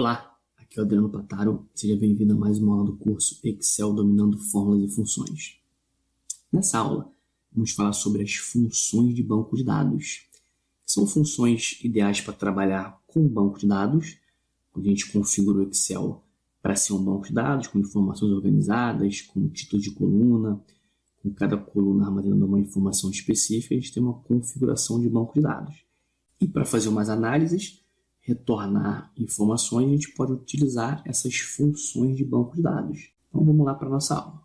Olá, aqui é o Adriano Pataro. Seja bem-vindo a mais uma aula do curso Excel Dominando Fórmulas e Funções. Nessa aula, vamos falar sobre as funções de banco de dados. São funções ideais para trabalhar com banco de dados, onde a gente configura o Excel para ser um banco de dados, com informações organizadas, com título de coluna, com cada coluna armazenando uma informação específica, a gente tem uma configuração de banco de dados. E para fazer umas análises, retornar informações, a gente pode utilizar essas funções de banco de dados. Então vamos lá para a nossa aula.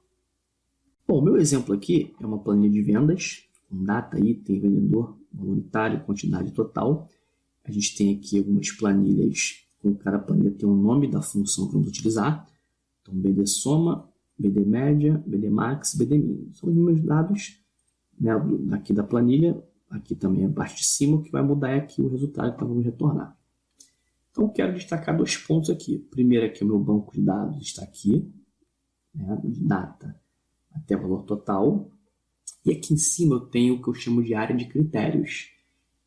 Bom, o meu exemplo aqui é uma planilha de vendas, com data, item, vendedor, valor unitário, quantidade total. A gente tem aqui algumas planilhas, com cada planilha tem o nome da função que vamos utilizar. Então BD soma, BD média, BD max, BD min. São os meus dados, né, aqui da planilha. Aqui também a parte de cima, o que vai mudar é aqui o resultado que nós vamos retornar. Então, eu quero destacar dois pontos aqui. Primeiro aqui, o meu banco de dados está aqui, né, de data até valor total. E aqui em cima eu tenho o que eu chamo de área de critérios,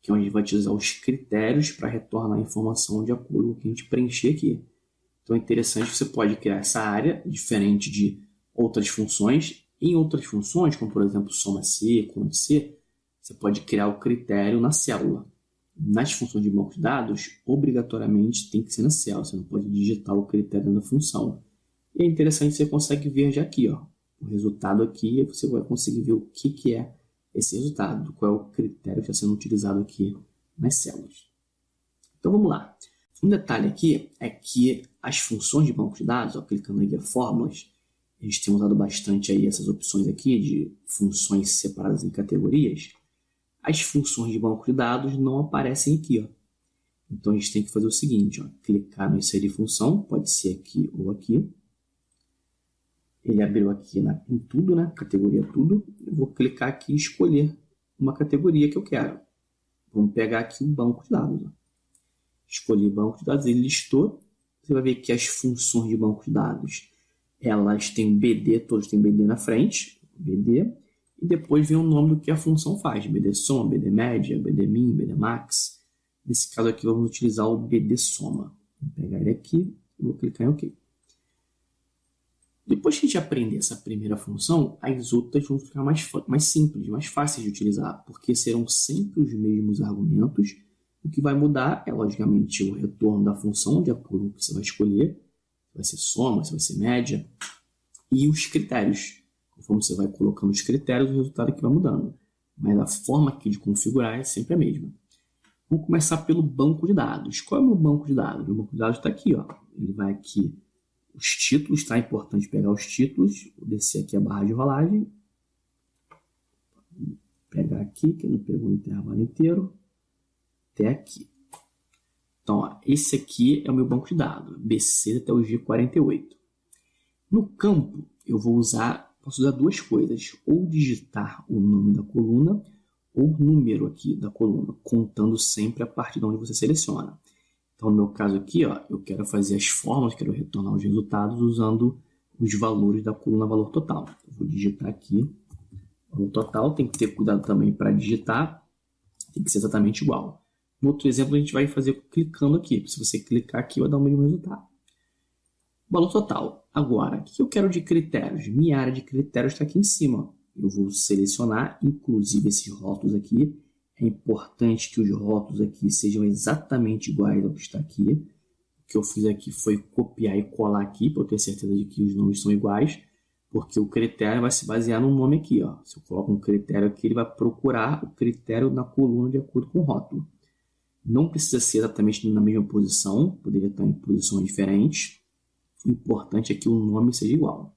que é onde a gente vai utilizar os critérios para retornar a informação de acordo com o que a gente preencher aqui. Então, é interessante que você pode criar essa área, diferente de outras funções. Em outras funções, como por exemplo, soma C, conta C, você pode criar o critério na célula. Nas funções de banco de dados, obrigatoriamente tem que ser na célula. Você não pode digitar o critério na função. E é interessante que você consegue ver já aqui, ó, o resultado aqui, e você vai conseguir ver o que é esse resultado, qual é o critério que está sendo utilizado aqui nas células. Então vamos lá. Um detalhe aqui é que as funções de banco de dados, ó, clicando aqui em fórmulas, a gente tem usado bastante aí essas opções aqui de funções separadas em categorias. As funções de banco de dados não aparecem aqui, ó. Então, a gente tem que fazer o seguinte, ó, clicar no inserir função, pode ser aqui ou aqui. Ele abriu aqui em tudo, né? Categoria tudo. Eu vou clicar aqui e escolher uma categoria que eu quero. Vamos pegar aqui o banco de dados. Ó. Escolhi banco de dados, ele listou. Você vai ver que as funções de banco de dados, elas têm BD, todos têm BD na frente, BD. E depois vem o nome do que a função faz. BD soma, BD média, BD min, BD max. Nesse caso aqui vamos utilizar o BD soma. Vou pegar ele aqui e vou clicar em OK. Depois que a gente aprender essa primeira função, as outras vão ficar mais simples, mais fáceis de utilizar, porque serão sempre os mesmos argumentos. O que vai mudar é, logicamente, o retorno da função, de acordo com o que você vai escolher. Se vai ser soma, se vai ser média. E os critérios. Conforme você vai colocando os critérios, o resultado aqui vai mudando. Mas a forma aqui de configurar é sempre a mesma. Vamos começar pelo banco de dados. Qual é o meu banco de dados? O meu banco de dados está aqui, ó. Ele vai aqui, os títulos, tá? É importante pegar os títulos. Vou descer aqui a barra de rolagem. Vou pegar aqui, que não pegou o intervalo inteiro. Até aqui. Então, ó, esse aqui é o meu banco de dados. BC até o G48. No campo, eu vou posso usar duas coisas, ou digitar o nome da coluna, ou o número aqui da coluna, contando sempre a partir de onde você seleciona. Então, no meu caso aqui, ó, eu quero fazer as fórmulas, quero retornar os resultados usando os valores da coluna valor total. Eu vou digitar aqui, valor total, tem que ter cuidado também para digitar, tem que ser exatamente igual. No outro exemplo, a gente vai fazer clicando aqui, se você clicar aqui, vai dar o mesmo resultado. Valor total. Agora, o que eu quero de critérios? Minha área de critérios está aqui em cima. Eu vou selecionar, inclusive, esses rótulos aqui. É importante que os rótulos aqui sejam exatamente iguais ao que está aqui. O que eu fiz aqui foi copiar e colar aqui, para eu ter certeza de que os nomes são iguais, porque o critério vai se basear no nome aqui. Ó. Se eu coloco um critério aqui, ele vai procurar o critério na coluna de acordo com o rótulo. Não precisa ser exatamente na mesma posição, poderia estar em posições diferentes. O importante é que o nome seja igual.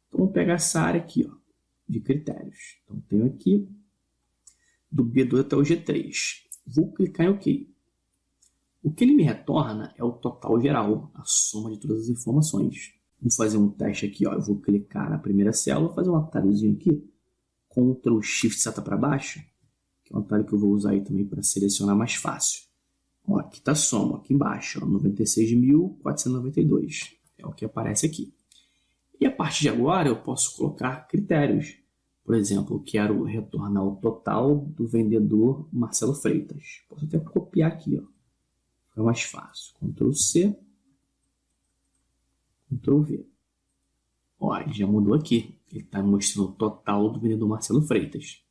Então, vamos pegar essa área aqui, ó, de critérios. Então, tenho aqui do B2 até o G3. Vou clicar em OK. O que ele me retorna é o total geral, a soma de todas as informações. Vamos fazer um teste aqui. Ó. Eu vou clicar na primeira célula, fazer um atalhozinho aqui, Ctrl Shift seta para baixo, que é um atalho que eu vou usar aí também para selecionar mais fácil. Ó, aqui está a soma, aqui embaixo, 96.492. É o que aparece aqui. E a partir de agora eu posso colocar critérios. Por exemplo, eu quero retornar o total do vendedor Marcelo Freitas. Posso até copiar aqui, ó. Fica mais fácil. Ctrl C, Ctrl V. Ó, já mudou aqui. Ele está mostrando o total do vendedor Marcelo Freitas.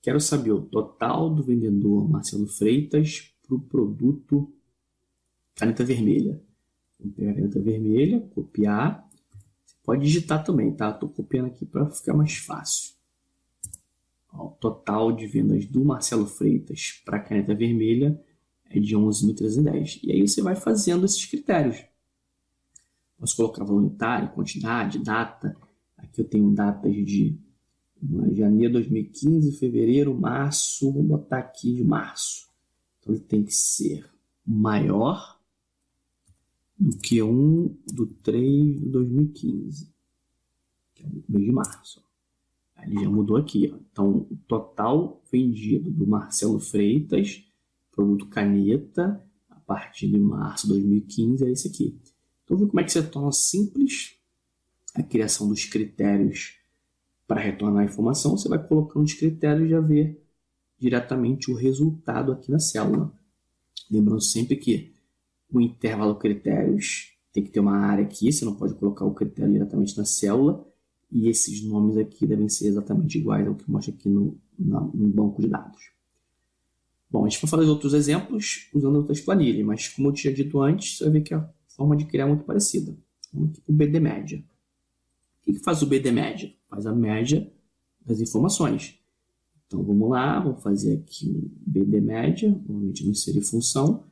Quero saber o total do vendedor Marcelo Freitas para o produto caneta vermelha. Vou pegar a caneta vermelha, copiar. Você pode digitar também, tá? Estou copiando aqui para ficar mais fácil. Ó, o total de vendas do Marcelo Freitas para a caneta vermelha é de 11.310. E aí você vai fazendo esses critérios. Posso colocar valor unitário, quantidade, data. Aqui eu tenho datas de janeiro de 2015, fevereiro, março. Vou botar aqui de março. Então ele tem que ser maior do que 1/3 de 2015, que é o mês de março. Aí ele já mudou aqui. Ó. Então o total vendido do Marcelo Freitas, produto caneta, a partir de março de 2015 é esse aqui. Então, viu como é que você torna simples a criação dos critérios para retornar a informação? Você vai colocando os critérios e já vê diretamente o resultado aqui na célula. Lembrando sempre que o intervalo critérios tem que ter uma área aqui, você não pode colocar o critério diretamente na célula, e esses nomes aqui devem ser exatamente iguais ao que mostra aqui no banco de dados. Bom, a gente vai fazer outros exemplos usando outras planilhas, mas como eu tinha dito antes, você vai ver que a forma de criar é muito parecida. Vamos aqui para o BD média. O que faz o BD média? Faz a média das informações. Então vamos lá, vamos fazer aqui o BD média, normalmente não inserir função.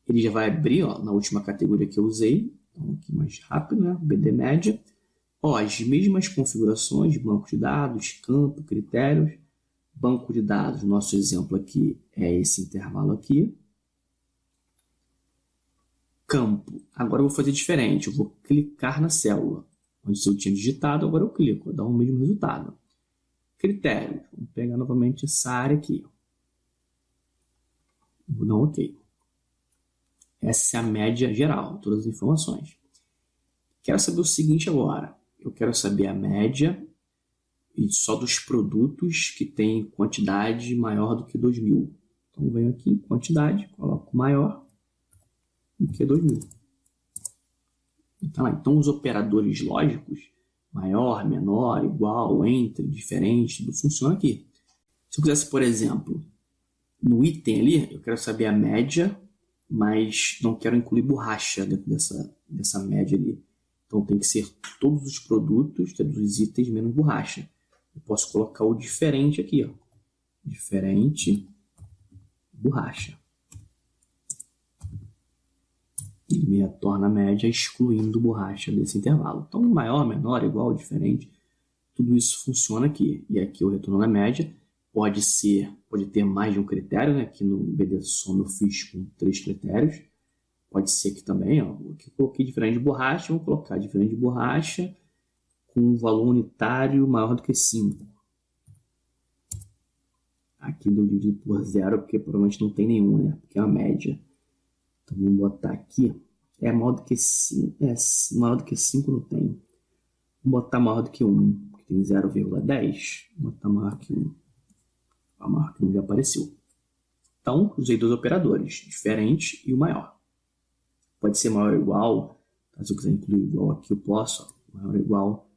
Ele já vai abrir ó, na última categoria que eu usei, então aqui mais rápido, né? BD média. Ó, as mesmas configurações de banco de dados, campo, critérios. Banco de dados, nosso exemplo aqui é esse intervalo aqui. Campo. Agora eu vou fazer diferente. Eu vou clicar na célula. Onde eu tinha digitado, agora eu clico. Dá o mesmo resultado. Critérios. Vamos pegar novamente essa área aqui. Vou dar um OK. Essa é a média geral. Todas as informações. Quero saber o seguinte agora. Eu quero saber a média e só dos produtos que tem quantidade maior do que 2.000. Então venho aqui em quantidade, coloco maior do que 2.000. Então, os operadores lógicos, maior, menor, igual, entre, diferente, tudo funciona aqui. Se eu quisesse, por exemplo, no item ali, eu quero saber a média, mas não quero incluir borracha dentro dessa média ali. Então, tem que ser todos os produtos, todos os itens, menos borracha. Eu posso colocar o diferente aqui, ó. Diferente, borracha. Ele me retorna a média excluindo borracha desse intervalo. Então, maior, menor, igual, diferente, tudo isso funciona aqui. E aqui eu retorno na média. Pode ter mais de um critério, né? Aqui no BD Soma eu fiz com 3 critérios. Pode ser aqui também, ó. Aqui eu coloquei diferente de borracha, vou colocar diferente de borracha com um valor unitário maior do que 5. Aqui eu divido por 0, porque provavelmente não tem nenhum, né? Porque é uma média. Então, vamos botar aqui. É maior do que 5. Maior do que 5 não tem. Vamos botar maior do que 1, que tem 0,10. Vou botar maior que 1. A maior que 1 já apareceu. Então, usei 2 operadores, diferente e o maior. Pode ser maior ou igual. Se eu quiser incluir igual aqui, eu posso. Ó, maior ou igual.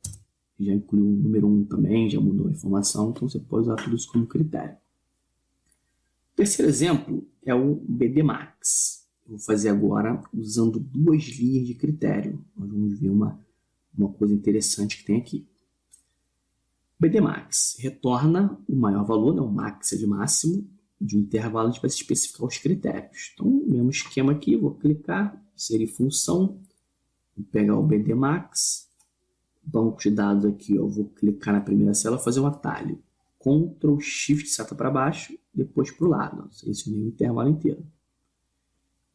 Já incluiu o número 1 também, já mudou a informação. Então, você pode usar tudo isso como critério. O terceiro exemplo é o BD Max. Eu vou fazer agora usando 2 linhas de critério. Nós vamos ver uma coisa interessante que tem aqui. O BD Max retorna o maior valor, né? O max é de máximo, de um intervalo a gente vai especificar os critérios. Então, mesmo esquema aqui, vou clicar, inserir função, vou pegar o BD Max, banco de dados aqui, eu vou clicar na primeira célula, fazer um atalho. Ctrl Shift seta para baixo, depois para o lado. Selecionei o intervalo inteiro.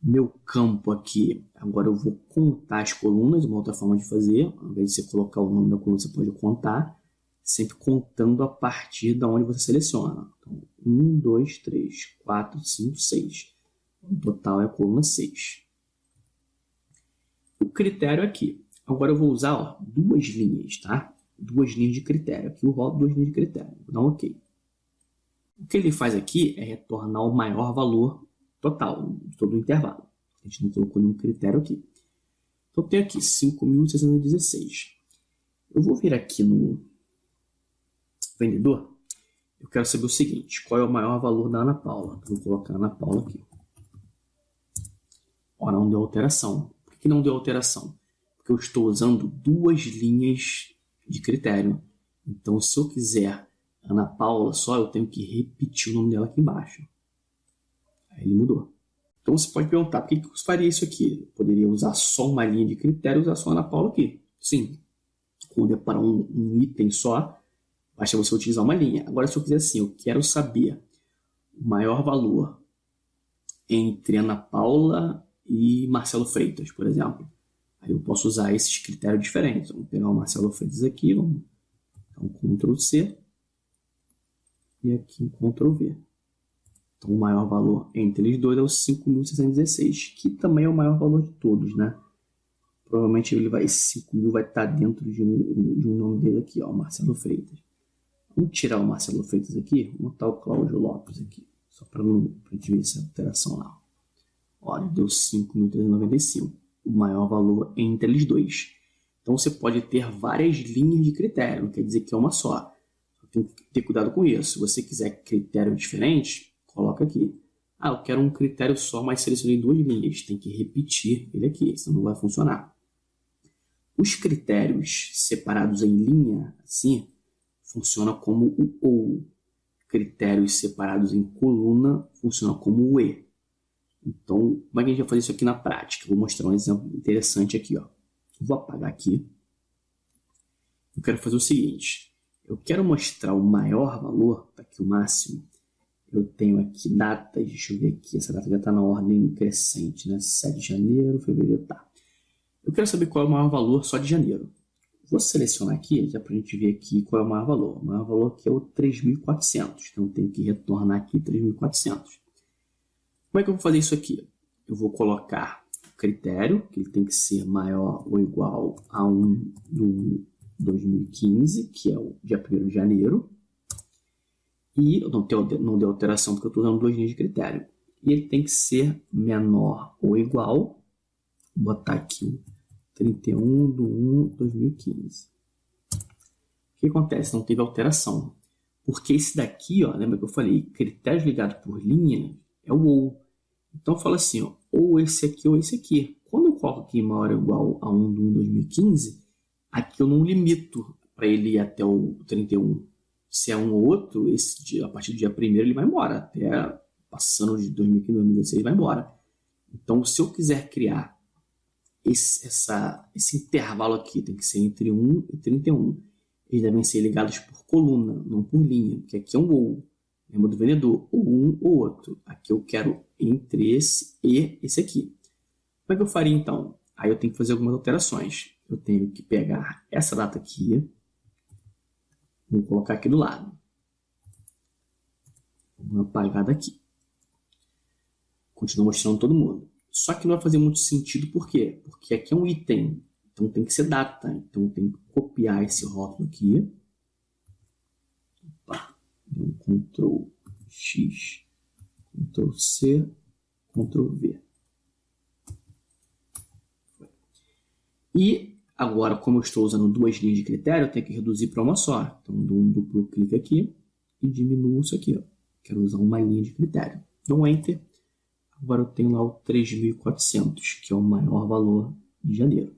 Meu campo aqui, agora eu vou contar as colunas, uma outra forma de fazer. Ao invés de você colocar o nome da coluna, você pode contar, sempre contando a partir da onde você seleciona. Então, 1, 2, 3, 4, 5, 6. O total é a coluna 6. O critério aqui. Agora eu vou usar 2 linhas, tá? 2 linhas de critério. Aqui eu rodo 2 linhas de critério. Vou dar um OK. O que ele faz aqui é retornar o maior valor total de todo o intervalo. A gente não colocou nenhum critério aqui. Então, eu tenho aqui 5.616. Eu vou vir aqui no vendedor. Eu quero saber o seguinte, qual é o maior valor da Ana Paula? Vou colocar a Ana Paula aqui. Ó, não deu alteração. Por que não deu alteração? Porque eu estou usando duas linhas de critério. Então, se eu quiser Ana Paula só, eu tenho que repetir o nome dela aqui embaixo. Aí ele mudou. Então, você pode perguntar, por que eu faria isso aqui? Eu poderia usar só uma linha de critério e usar só Ana Paula aqui. Sim, quando é para um item só, basta você utilizar uma linha. Agora, se eu quiser assim, eu quero saber o maior valor entre Ana Paula e Marcelo Freitas, por exemplo. Aí eu posso usar esses critérios diferentes. Vamos pegar o Marcelo Freitas aqui, vamos dar um Ctrl+C e aqui um Ctrl+V. Então, o maior valor entre eles dois é o 5.616, que também é o maior valor de todos, né? Provavelmente esse 5.000 vai estar dentro de um nome dele aqui, ó, Marcelo Freitas. Vamos tirar o Marcelo Freitas aqui, vamos botar o Cláudio Lopes aqui, só para a gente ver essa alteração lá. Olha, deu 5.395, o maior valor entre eles dois. Então, você pode ter várias linhas de critério, não quer dizer que é uma só. Tem que ter cuidado com isso. Se você quiser critério diferente, coloca aqui. Ah, eu quero um critério só, mas selecionei duas linhas. Tem que repetir ele aqui, senão não vai funcionar. Os critérios separados em linha, assim, funciona como o OU. Critérios separados em coluna, funciona como o E. Então, como é que a gente vai fazer isso aqui na prática? Vou mostrar um exemplo interessante aqui, ó. Vou apagar aqui. Eu quero fazer o seguinte. Eu quero mostrar o maior valor, tá aqui o máximo. Eu tenho aqui datas, deixa eu ver aqui, essa data já está na ordem crescente, né? 7 de janeiro, fevereiro, tá. Eu quero saber qual é o maior valor só de janeiro. Vou selecionar aqui, já para a gente ver aqui qual é o maior valor. O maior valor aqui é o 3.400, então eu tenho que retornar aqui 3.400. Como é que eu vou fazer isso aqui? Eu vou colocar o critério, que ele tem que ser maior ou igual a 1 do 2015, que é o dia 1º de janeiro. E não deu alteração porque eu estou usando duas linhas de critério. E ele tem que ser menor ou igual. Vou botar aqui o 31 de 1 de 2015. O que acontece? Não teve alteração. Porque esse daqui, ó, lembra que eu falei, critérios ligados por linha é o OU. Então fala assim, ó, ou esse aqui ou esse aqui. Quando eu coloco aqui maior ou igual a 1 de 1 de 2015, aqui eu não limito para ele ir até o 31. Se é um ou outro, a partir do dia 1º ele vai embora. Até passando de 2015 a 2016 vai embora. Então, se eu quiser criar esse intervalo aqui, tem que ser entre 1 e 31. Eles devem ser ligados por coluna, não por linha. Porque aqui é um ou. Lembra do vendedor? Ou um ou outro. Aqui eu quero entre esse e esse aqui. Como é que eu faria então? Aí eu tenho que fazer algumas alterações. Eu tenho que pegar essa data aqui. Vou colocar aqui do lado. Vou apagar daqui. Continuo mostrando todo mundo. Só que não vai fazer muito sentido, por quê? Porque aqui é um item, então tem que ser data. Então eu tenho que copiar esse rótulo aqui. Opa, um Ctrl+X, Ctrl+C, Ctrl+V. E agora, como eu estou usando duas linhas de critério, eu tenho que reduzir para uma só. Então, dou um duplo clique aqui e diminuo isso aqui. Ó. Quero usar uma linha de critério. Dou um Enter. Agora eu tenho lá o 3.400, que é o maior valor de janeiro.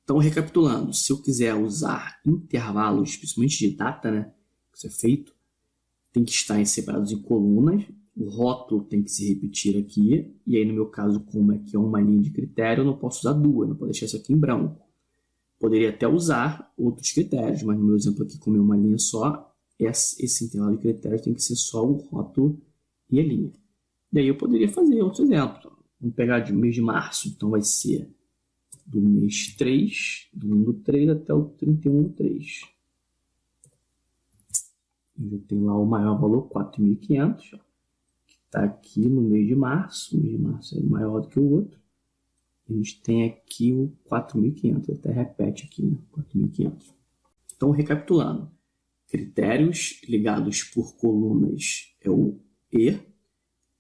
Então, recapitulando, se eu quiser usar intervalos, principalmente de data, né, que isso é feito, tem que estar separados em colunas. O rótulo tem que se repetir aqui. E aí, no meu caso, como aqui é uma linha de critério, eu não posso usar duas, não posso deixar isso aqui em branco. Poderia até usar outros critérios, mas no meu exemplo aqui, como é uma linha só, esse intervalo de critérios tem que ser só o rótulo e a linha. E aí eu poderia fazer outros exemplos. Vamos pegar de mês de março, então vai ser do mês 3, do 1 do 3 até o 31 do 3. Eu já tenho lá o maior valor, 4.500, que está aqui no mês de março. O mês de março é maior do que o outro. A gente tem aqui o 4.500, até repete aqui, né? 4.500. Então, recapitulando, critérios ligados por colunas é o E,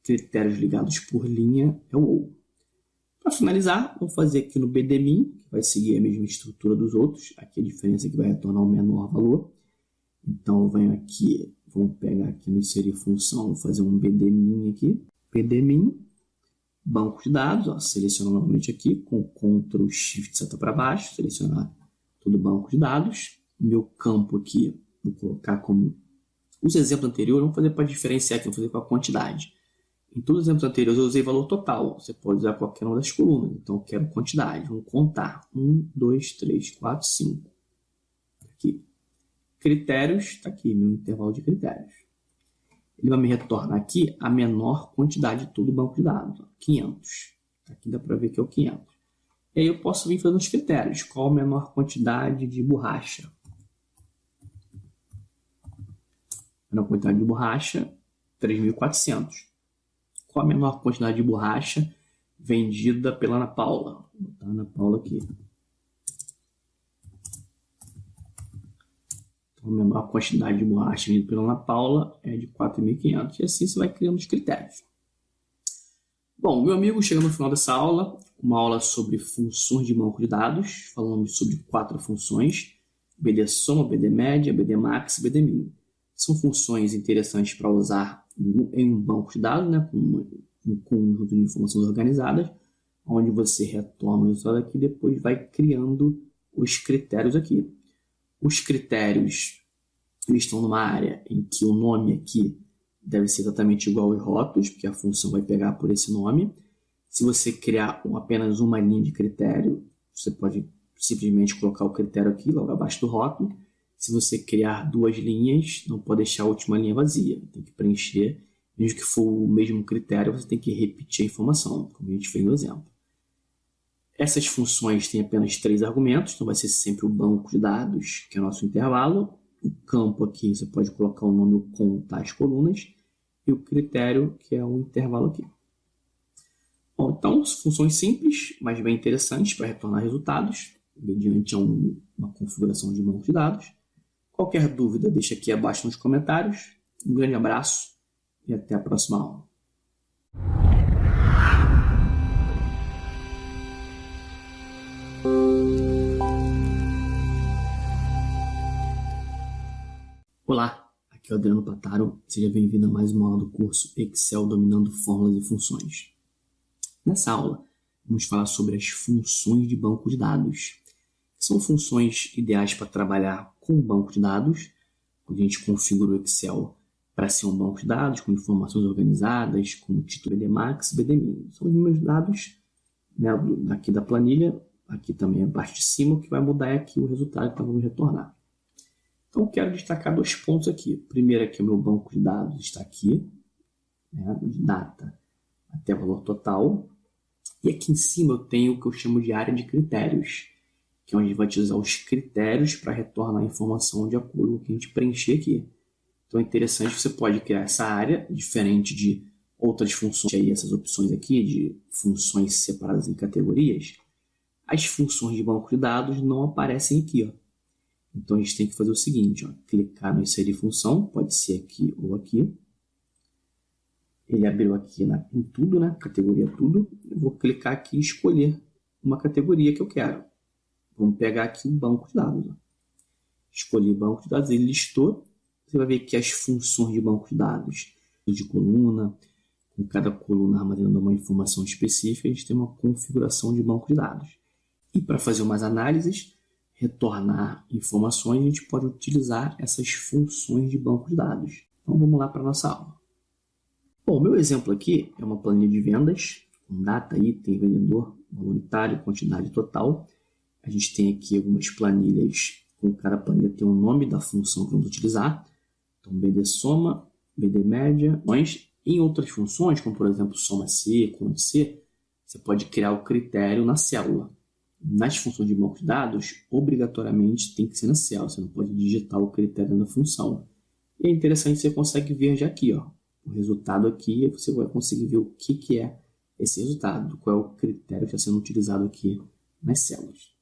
critérios ligados por linha é o OU. Para finalizar, vou fazer aqui no BDMIN, que vai seguir a mesma estrutura dos outros. Aqui a diferença é que vai retornar o menor valor. Então, eu venho aqui, vou pegar aqui no inserir função, vou fazer um BDMIN aqui. BDMIN, banco de dados, ó, seleciono novamente aqui, com Ctrl Shift seta para baixo, selecionar todo o banco de dados. Meu campo aqui, vou colocar como... Os exemplos anteriores, vamos fazer para diferenciar aqui, vamos fazer com a quantidade. Em todos os exemplos anteriores eu usei valor total. Você pode usar qualquer uma das colunas. Então eu quero quantidade. Vamos contar. 1, 2, 3, 4, 5. Aqui. Critérios. Está aqui meu intervalo de critérios. Ele vai me retornar aqui a menor quantidade de todo o banco de dados. 500. Aqui dá para ver que é o 500. E aí eu posso vir fazendo os critérios. Qual a menor quantidade de borracha? Menor quantidade de borracha, 3.400. Qual a menor quantidade de borracha vendida pela Ana Paula? Vou botar a Ana Paula aqui. Então, a menor quantidade de borracha vendida pela Ana Paula é de 4.500. E assim você vai criando os critérios. Bom, meu amigo, chega no final dessa aula, uma aula sobre funções de banco de dados. Falamos sobre 4 funções: BD soma, BD média, BD max e BD min. São funções interessantes para usar em um banco de dados, né, com um conjunto de informações organizadas, onde você retorna o resultado aqui e depois vai criando os critérios aqui. Os critérios eles estão numa área em que o nome aqui deve ser exatamente igual aos rótulos, porque a função vai pegar por esse nome. Se você criar apenas uma linha de critério, você pode simplesmente colocar o critério aqui, logo abaixo do rótulo. Se você criar 2 linhas, não pode deixar a última linha vazia. Tem que preencher, mesmo que for o mesmo critério, você tem que repetir a informação, como a gente fez no exemplo. Essas funções têm apenas 3 argumentos, então vai ser sempre o banco de dados, que é o nosso intervalo. O campo aqui, você pode colocar o nome ou contar as colunas. E o critério, que é o intervalo aqui. Bom, então, funções simples, mas bem interessantes para retornar resultados, mediante uma configuração de banco de dados. Qualquer dúvida, deixa aqui abaixo nos comentários. Um grande abraço e até a próxima aula. Olá, aqui é o Adriano Pataro. Seja bem-vindo a mais uma aula do curso Excel dominando fórmulas e funções. Nessa aula, vamos falar sobre as funções de banco de dados. São funções ideais para trabalhar com banco de dados, quando a gente configura o Excel para ser um banco de dados com informações organizadas, com o título BD Max e BD Min. São os meus dados, né, aqui da planilha, aqui também a parte de cima, o que vai mudar é aqui o resultado que nós vamos retornar. Então, eu quero destacar 2 pontos aqui. Primeiro, aqui o meu banco de dados está aqui, né, de data até valor total. E aqui em cima eu tenho o que eu chamo de área de critérios, que é onde a gente vai utilizar os critérios para retornar a informação de acordo com o que a gente preencher aqui. Então é interessante, você pode criar essa área, diferente de outras funções, aí essas opções aqui de funções separadas em categorias. As funções de banco de dados não aparecem aqui, ó. Então a gente tem que fazer o seguinte, ó, clicar no inserir função, pode ser aqui ou aqui. Ele abriu aqui em tudo, né? Categoria tudo. Eu vou clicar aqui e escolher uma categoria que eu quero. Vamos pegar aqui o banco de dados. Ó. Escolhi banco de dados, ele listou. Você vai ver que as funções de banco de dados, de coluna, com cada coluna armazenando uma informação específica, a gente tem uma configuração de banco de dados. E para fazer umas análises, retornar informações, a gente pode utilizar essas funções de banco de dados. Então vamos lá para a nossa aula. Bom, o meu exemplo aqui é uma planilha de vendas, com data, item, vendedor, valor unitário, quantidade total. A gente tem aqui algumas planilhas, com cada planilha tem o nome da função que vamos utilizar. Então, BD soma, BD média. Mas em outras funções, como por exemplo soma C, conta C, você pode criar o critério na célula. Nas funções de banco de dados, obrigatoriamente tem que ser na célula, você não pode digitar o critério na função. E é interessante, você consegue ver já aqui, ó, o resultado aqui, você vai conseguir ver o que é esse resultado, qual é o critério que está sendo utilizado aqui nas células.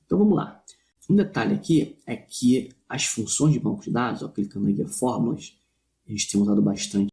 Então vamos lá. Um detalhe aqui é que as funções de banco de dados, ó, clicando aqui em fórmulas, eles têm usado bastante